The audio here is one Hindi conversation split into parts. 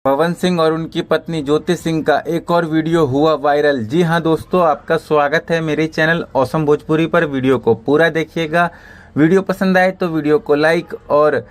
पवन सिंह और उनकी पत्नी ज्योति सिंह का एक और वीडियो हुआ वायरल। जी हां दोस्तों, आपका स्वागत है मेरे चैनल ऑसम भोजपुरी पर। वीडियो को पूरा देखिएगा। वीडियो पसंद आए तो वीडियो को लाइक और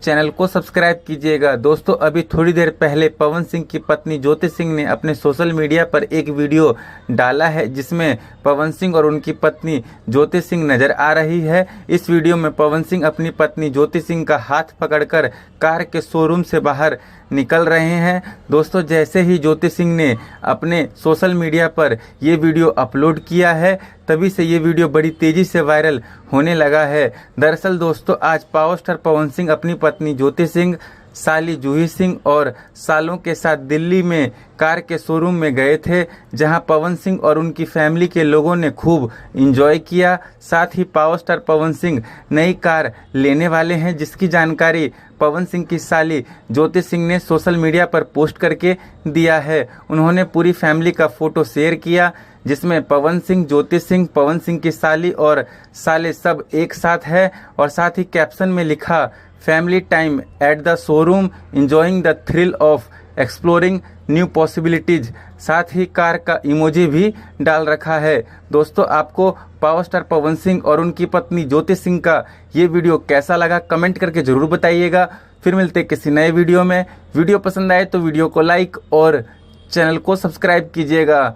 चैनल को सब्सक्राइब कीजिएगा। दोस्तों, अभी थोड़ी देर पहले पवन सिंह की पत्नी ज्योति सिंह ने अपने सोशल मीडिया पर एक वीडियो डाला है जिसमें पवन सिंह और उनकी पत्नी ज्योति सिंह नजर आ रही है। इस वीडियो में पवन सिंह अपनी पत्नी ज्योति सिंह का हाथ पकड़कर कार के शोरूम से बाहर निकल रहे हैं। दोस्तों, जैसे ही ज्योति सिंह ने अपने सोशल मीडिया पर ये वीडियो अपलोड किया है, तभी से ये वीडियो बड़ी तेजी से वायरल होने लगा है। दरअसल दोस्तों, आज पावर स्टार पवन सिंह अपनी पत्नी ज्योति सिंह, साली जूही सिंह और सालों के साथ दिल्ली में कार के शोरूम में गए थे, जहां पवन सिंह और उनकी फैमिली के लोगों ने खूब एंजॉय किया। साथ ही पावर स्टार पवन सिंह नई कार लेने वाले हैं, जिसकी जानकारी पवन सिंह की साली ज्योति सिंह ने सोशल मीडिया पर पोस्ट करके दिया है। उन्होंने पूरी फैमिली का फोटो शेयर किया जिसमें पवन सिंह, ज्योति सिंह, पवन सिंह की साली और साले सब एक साथ है, और साथ ही कैप्शन में लिखा, family time at the showroom, enjoying the thrill of exploring new possibilities. साथ ही कार का इमोजी भी डाल रखा है। दोस्तों, आपको पावर स्टार पवन सिंह और उनकी पत्नी ज्योति सिंह का ये वीडियो कैसा लगा, कमेंट करके जरूर बताइएगा। फिर मिलते किसी नए वीडियो में। वीडियो पसंद आए तो वीडियो को लाइक और चैनल को सब्सक्राइब कीजिएगा।